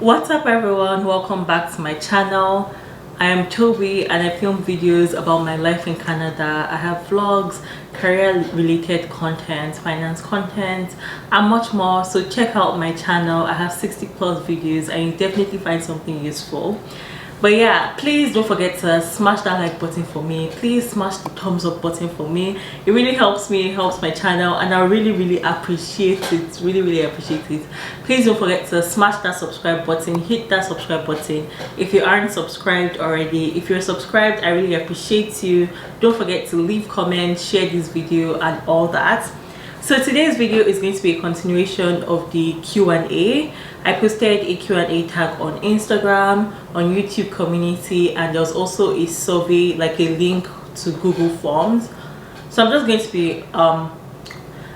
What's up everyone, welcome back to my channel. I am Tobi and I film videos about my life in Canada. I have vlogs, career related content, finance content and much more, so check out my channel. I have 60+ videos and you definitely find something useful. But yeah, please don't forget to smash that like button for me. Please smash the thumbs up button for me. It really helps me, it helps my channel, and I really appreciate it. Really appreciate it. Please don't forget to smash that subscribe button. Hit that subscribe button if you aren't subscribed already. If you're subscribed, I really appreciate you. Don't forget to leave comments, share this video and all that. So today's video is going to be a continuation of the Q&A. I posted a Q&A tag on Instagram, on YouTube community, and there was also a survey, like a link to Google Forms. So I'm just going to be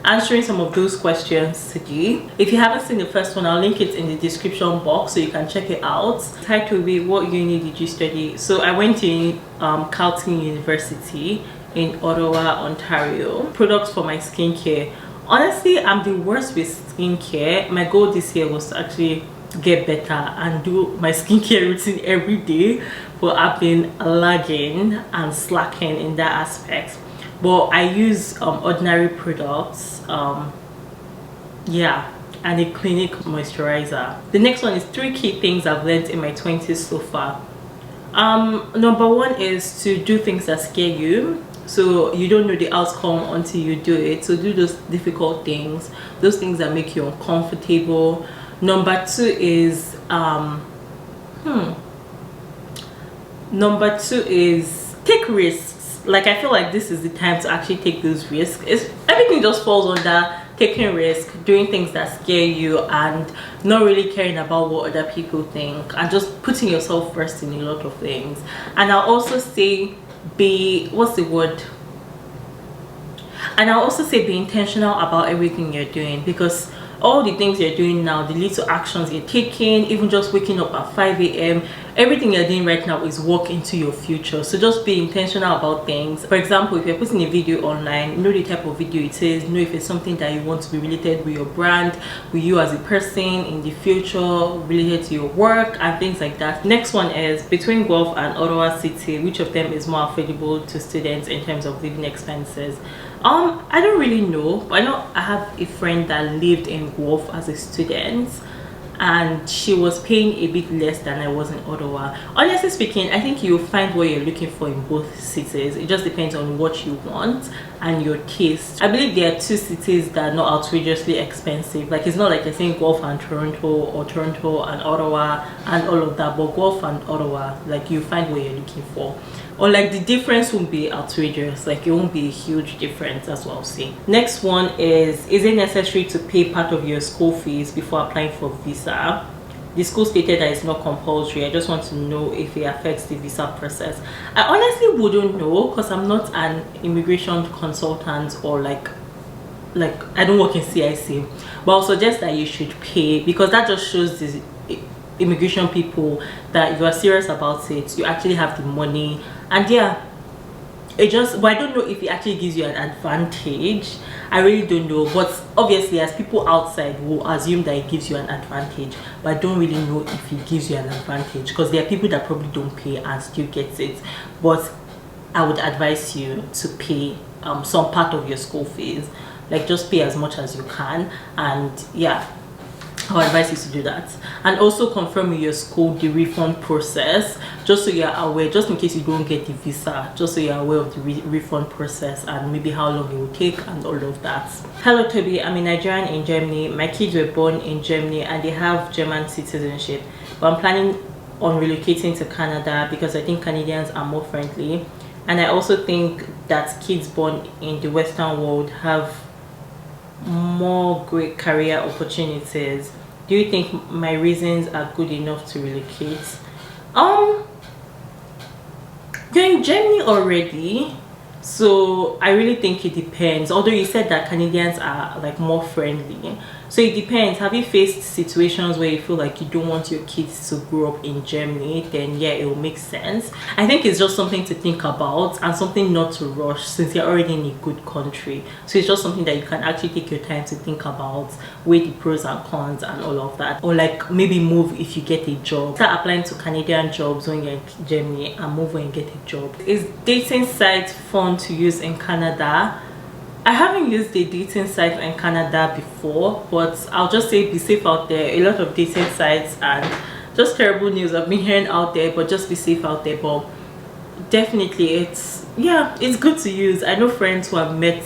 answering some of those questions today. If you haven't seen the first one, I'll link it in the description box so you can check it out. Hi Tobi, what uni did you study? So I went to Carleton University in Ottawa, Ontario. Products for my skincare. Honestly, I'm the worst with skincare. My goal this year was to actually get better and do my skincare routine every day, but I've been lagging and slacking in that aspect. But I use ordinary products, yeah, and a clinic moisturizer. The next one is 3 key things I've learned in my 20s so far. Number 1 is to do things that scare you. So you don't know the outcome until you do it. So do those difficult things, those things that make you uncomfortable. Number 2 is number 2 is take risks. Like, I feel like this is the time to actually take those risks. Everything just falls under taking risks, doing things that scare you, and not really caring about what other people think, and just putting yourself first in a lot of things. And I'll also say be intentional about everything you're doing, because all the things you're doing now, the little actions you're taking, even just waking up at 5 a.m, everything you're doing right now is work into your future. So just be intentional about things. For example, if you're putting a video online, know the type of video it is, know if it's something that you want to be related with your brand, with you as a person in the future, related to your work and things like that. Next one is, between Guelph and Ottawa City, which of them is more affordable to students in terms of living expenses? I don't really know, but I know I have a friend that lived in Guelph as a student and she was paying a bit less than I was in Ottawa. Honestly speaking, I think you'll find what you're looking for in both cities. It just depends on what you want and your taste. I believe there are 2 cities that are not outrageously expensive. Like, it's not like you're saying Guelph and Toronto, or Toronto and Ottawa and all of that, but Guelph and Ottawa, like, you find what you're looking for. Or like, the difference won't be outrageous, like it won't be a huge difference. That's what I'll say. Next one is it necessary to pay part of your school fees before applying for visa? The school stated that it's not compulsory. I just want to know if it affects the visa process. I honestly wouldn't know, because I'm not an immigration consultant, or like I don't work in CIC, but I'll suggest that you should pay, because that just shows the immigration people that you are serious about it, you actually have the money. And yeah, but I don't know if it actually gives you an advantage. I really don't know, but obviously as people outside will assume that it gives you an advantage, but I don't really know if it gives you an advantage, because there are people that probably don't pay and still get it. But I would advise you to pay some part of your school fees. Like, just pay as much as you can, and yeah, I would advise you to do that. And also confirm with your school the refund process, just so you're aware, just in case you don't get the visa, just so you're aware of the refund process and maybe how long it will take and all of that. Hello Tobi, I'm a Nigerian in Germany. My kids were born in Germany and they have German citizenship, but I'm planning on relocating to Canada because I think Canadians are more friendly, and I also think that kids born in the Western world have more great career opportunities. Do you think my reasons are good enough to relocate? You're in Germany already, so I really think it depends. Although you said that Canadians are like more friendly, So it depends. Have you faced situations where you feel like you don't want your kids to grow up in Germany? Then yeah, it will make sense. I think it's just something to think about and something not to rush, since you're already in a good country. So it's just something that you can actually take your time to think about, weigh the pros and cons and all of that. Or like maybe move if you get a job. Start applying to Canadian jobs when you're in Germany and move when you get a job. Is dating sites fun to use in Canada? I haven't used a dating site in Canada before, but I'll just say be safe out there. A lot of dating sites and just terrible news I've been hearing out there, but just be safe out there. But definitely it's good to use. I know friends who have met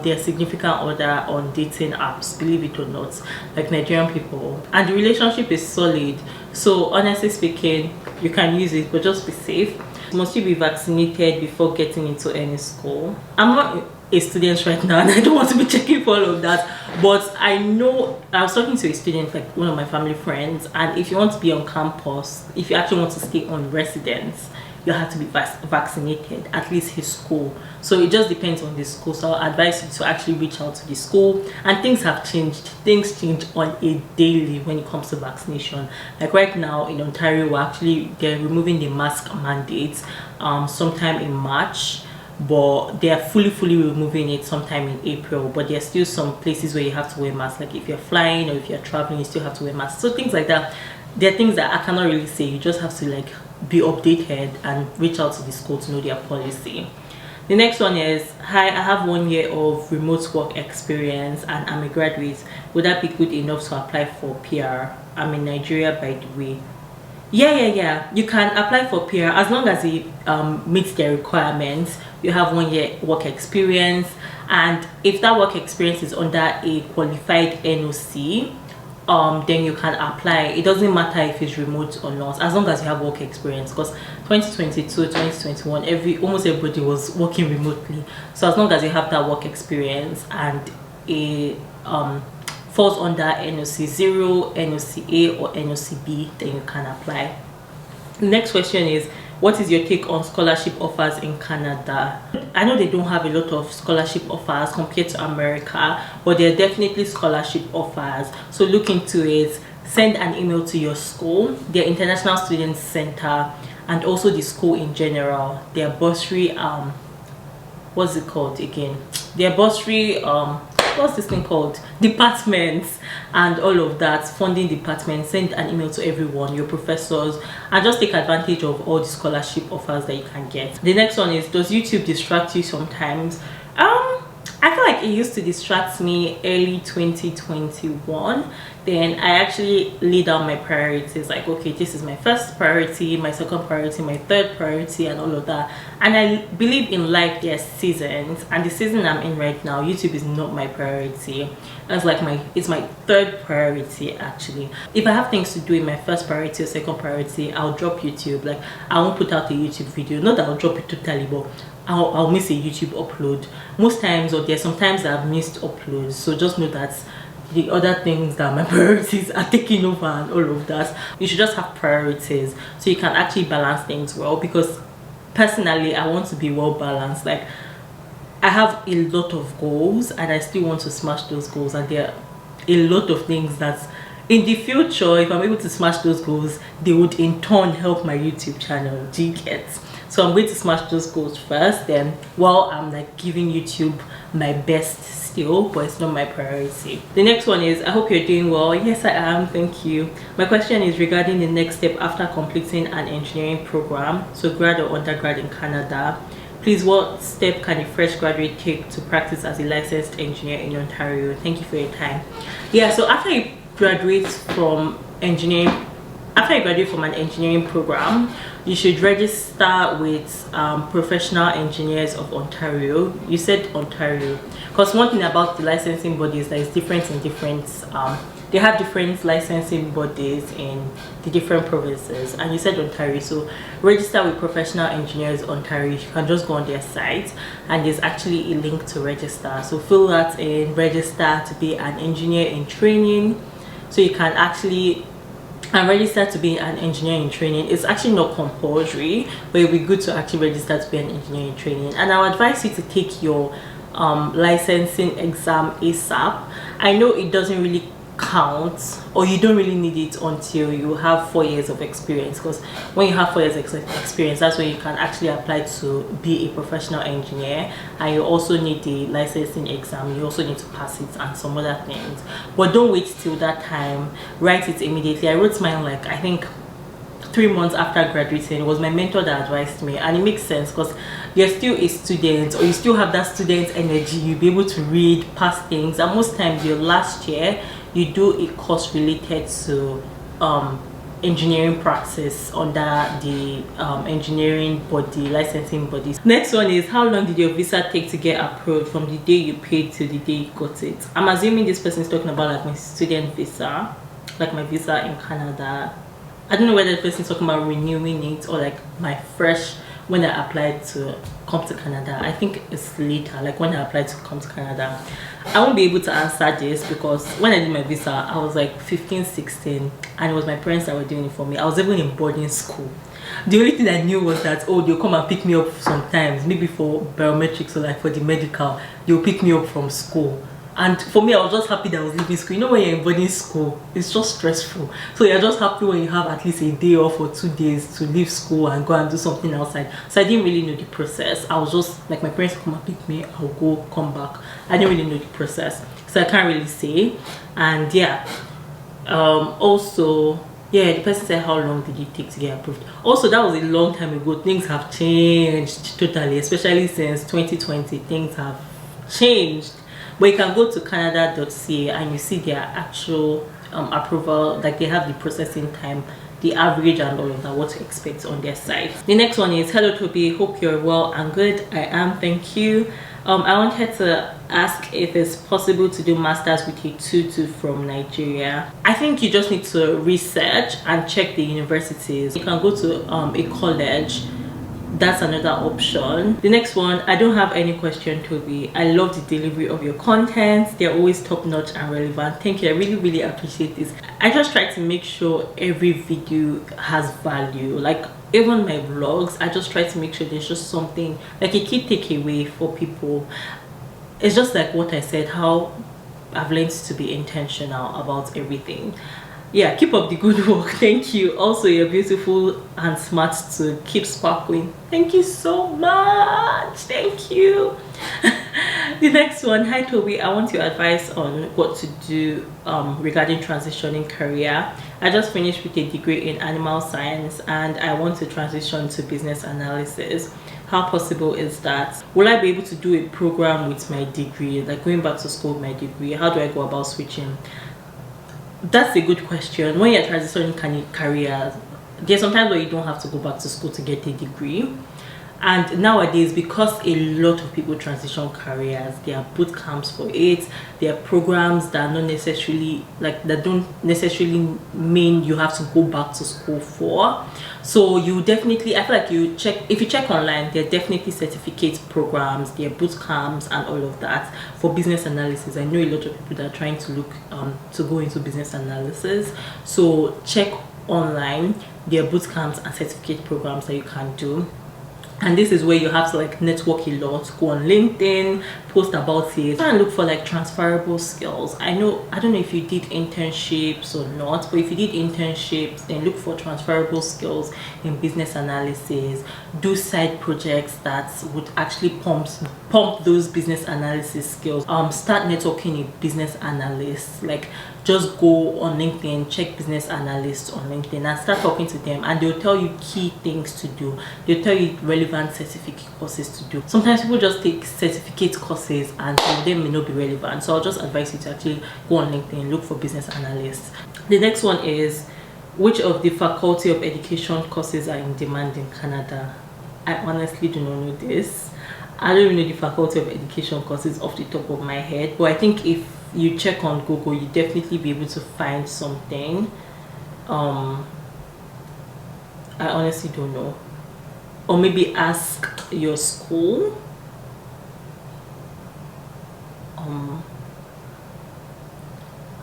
their significant other on dating apps, believe it or not, like Nigerian people, and the relationship is solid. So honestly speaking, you can use it, but just be safe. Must you be vaccinated before getting into any school? I'm not a student right now and I don't want to be checking for all of that, but I know I was talking to a student, like one of my family friends, and if you want to be on campus, if you actually want to stay on residence, you have to be vaccinated, at least his school. So it just depends on the school. So I'll advise you to actually reach out to the school. And things have changed. Things change on a daily when it comes to vaccination. Like right now in Ontario, they're removing the mask mandates sometime in March, but they are fully removing it sometime in April. But there's still some places where you have to wear masks, like if you're flying or if you're traveling, you still have to wear masks. So things like that. There are things that I cannot really say. You just have to like be updated and reach out to the school to know their policy. The next one is, hi, I have 1 year of remote work experience and I'm a graduate. Would that be good enough to apply for PR? I'm in Nigeria, by the way. Yeah, you can apply for PR as long as it meets their requirements. You have 1 year work experience, and if that work experience is under a qualified NOC, then you can apply. It doesn't matter if it's remote or not, as long as you have work experience, because 2022 2021 almost everybody was working remotely. So as long as you have that work experience and it falls under NOC 0, NOC A or NOC B, then you can apply. The next question is, what is your take on scholarship offers in Canada? I know they don't have a lot of scholarship offers compared to America, but there are definitely scholarship offers. So look into it. Send an email to your school, their International Students Center, and also the school in general. Their bursary, what's it called again? Their bursary, what's this thing called, departments and all of that, funding department. Send an email to everyone, your professors, and just take advantage of all the scholarship offers that you can get. The next one is, does YouTube distract you sometimes? I feel like it used to distract me early 2021. Then I actually laid down my priorities, like, okay, this is my first priority, my second priority, my third priority, and all of that. And I believe in life there's seasons, and the season I'm in right now, YouTube is not my priority. That's like it's my third priority actually. If I have things to do in my first priority or second priority, I'll drop YouTube. Like, I won't put out a YouTube video, not that I'll drop it totally, but I'll miss a YouTube upload most times, or there's sometimes that I've missed uploads. So just know that the other things that my priorities are taking over and all of that. You should just have priorities so you can actually balance things well, because personally I want to be well balanced. Like, I have a lot of goals and I still want to smash those goals, and there are a lot of things that in the future, if I'm able to smash those goals, they would in turn help my YouTube channel. Do you get? So I'm going to smash those goals first, then while I'm like giving YouTube my best still, but it's not my priority. The next one is, I hope you're doing well. Yes, I am, thank you. My question is regarding the next step after completing an engineering program, so grad or undergrad in Canada. Please, what step can a fresh graduate take to practice as a licensed engineer in Ontario? Thank you for your time. Yeah, so after you graduate from engineering, after you graduate from an engineering program, you should register with Professional Engineers of Ontario. You said Ontario, because one thing about the licensing body is that it's different in different, they have different licensing bodies in the different provinces, and you said Ontario, so register with Professional Engineers Ontario. You can just go on their site and there's actually a link to register, so fill that in, register to be an engineer in training. So you can actually register to be an engineer in training. It's actually not compulsory, but it would be good to actually register to be an engineer in training. And I would advise you to take your licensing exam ASAP. I know it doesn't really count, or you don't really need it until you have 4 years of experience, because when you have 4 years experience, that's when you can actually apply to be a professional engineer, and you also need the licensing exam. You also need to pass it and some other things. But don't wait till that time, write it immediately. I wrote mine like, I think 3 months after graduating. It was my mentor that advised me, and it makes sense because you're still a student, or you still have that student energy. You'll be able to read, pass things, and most times your last year you do a course related to engineering practice under the engineering body, licensing bodies. Next one is, how long did your visa take to get approved from the day you paid to the day you got it? I'm assuming this person is talking about like my student visa, like my visa in Canada. I don't know whether the person is talking about renewing it or like my fresh, when I applied to come to Canada. I think it's later, like when I applied to come to Canada. I won't be able to answer this because when I did my visa, I was like 15, 16, and it was my parents that were doing it for me. I was even in boarding school. The only thing I knew was that, oh, they'll come and pick me up sometimes, maybe for biometrics or like for the medical, they'll pick me up from school. And for me, I was just happy that I was leaving school. You know, when you're in boarding school, it's just stressful. So you're just happy when you have at least a day off or 2 days to leave school and go and do something outside. So I didn't really know the process. I was just like, my parents come and pick me, I'll go, come back. I didn't really know the process, so I can't really say. And yeah, also, yeah, the person said, how long did it take to get approved? Also, that was a long time ago. Things have changed totally, especially since 2020. Things have changed. But you can go to canada.ca and you see their actual approval, like they have the processing time, the average and all of that, what to expect on their site. The next one is, hello Tobi, hope you're well and good. I am, thank you. I wanted to ask if it's possible to do masters with a 2-2 from Nigeria. I think you just need to research and check the universities. You can go to a college. That's another option. The next one, I don't have any question, Tobi. I love the delivery of your content. They're always top-notch and relevant. Thank you. I really appreciate this. I just try to make sure every video has value. Like even my vlogs, I just try to make sure there's just something like a key takeaway for people. It's just like what I said, how I've learned to be intentional about everything. Yeah, keep up the good work. Thank you. Also, you're beautiful and smart to keep sparkling. Thank you so much. Thank you. The next one, hi Tobi, I want your advice on what to do regarding transitioning career. I just finished with a degree in animal science and I want to transition to business analysis. How possible is that? Will I be able to do a program with my degree, like going back to school with my degree? How do I go about switching? That's a good question. When you're transitioning careers, there's sometimes where you don't have to go back to school to get a degree. And nowadays, because a lot of people transition careers, there are boot camps for it. There are programs that are not necessarily, like, that don't necessarily mean you have to go back to school for. So you definitely, I feel like you check, if you check online, there are definitely certificate programs, there are boot camps and all of that for business analysis. I know a lot of people that are trying to look to go into business analysis. So check online, there are boot camps and certificate programs that you can do. And this is where you have to like network a lot, go on LinkedIn, post about it, try and look for like transferable skills. I don't know if you did internships or not, but if you did internships, then look for transferable skills in business analysis. Do side projects that would actually pump those business analysis skills. Start networking a business analyst. Like, just go on LinkedIn, check business analysts on LinkedIn and start talking to them, and they'll tell you key things to do. They'll tell you relevant certificate courses to do. Sometimes people just take certificate courses and some of them may not be relevant. So I'll just advise you to actually go on LinkedIn, look for business analysts. The next one is, which of the Faculty of Education courses are in demand in Canada? I honestly do not know this. I don't even know the Faculty of Education courses off the top of my head, but I think if you check on Google, you definitely be able to find something. I honestly don't know. Or maybe ask your school.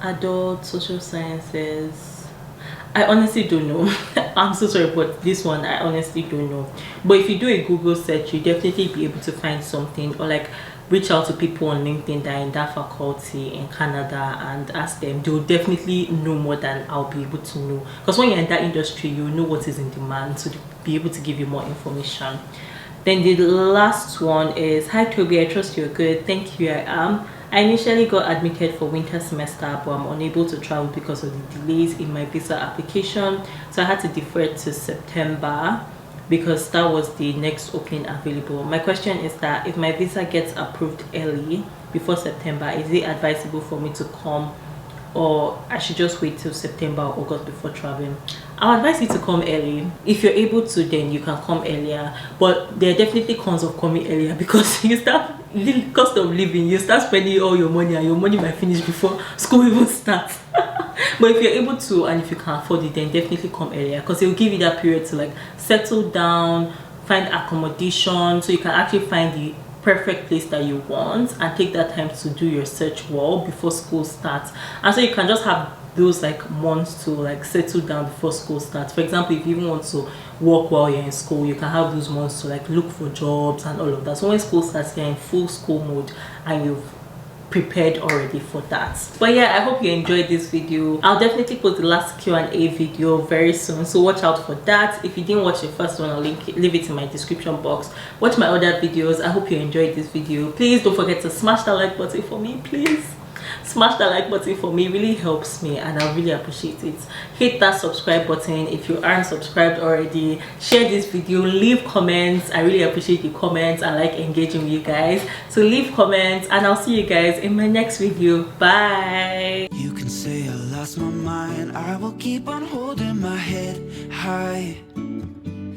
Adult social sciences, I honestly don't know. I'm so sorry, but this one I honestly don't know. But if you do a Google search, you definitely be able to find something. Or like reach out to people on LinkedIn that are in that faculty in Canada and ask them. They'll definitely know more than I'll be able to know, because when you're in that industry, you know what is in demand, so they'll be able to give you more information. Then the last one is, hi Toby, I trust you're good. Thank you, I am. I initially got admitted for winter semester, but I'm unable to travel because of the delays in my visa application, so I had to defer it to September because that was the next opening available. My question is that if my visa gets approved early before September, is it advisable for me to come, or I should just wait till September or August before traveling? I'll advise you to come early. If you're able to, then you can come earlier, but there are definitely cons of coming earlier because you start the cost of living, you start spending all your money and your money might finish before school even starts. But if you're able to and if you can afford it, then definitely come earlier, because it will give you that period to like settle down, find accommodation, so you can actually find the perfect place that you want and take that time to do your search well before school starts. And so you can just have those like months to like settle down before school starts. For example, if you even want to work while you're in school, you can have those months to like look for jobs and all of that. So when school starts, you're in full school mode and you've prepared already for that. But yeah, I hope you enjoyed this video. I'll definitely put the last Q&A video very soon, so watch out for that. If you didn't watch the first one, I'll leave it in my description box. Watch my other videos. I hope you enjoyed this video. Please don't forget to smash that like button for me. Please smash that like button for me. It really helps me and I really appreciate it. Hit that subscribe button if you aren't subscribed already. Share this video, leave comments. I really appreciate the comments. I like engaging with you guys, so leave comments and I'll see you guys in my next video. Bye. You can say I lost my mind, I will keep on holding my head high.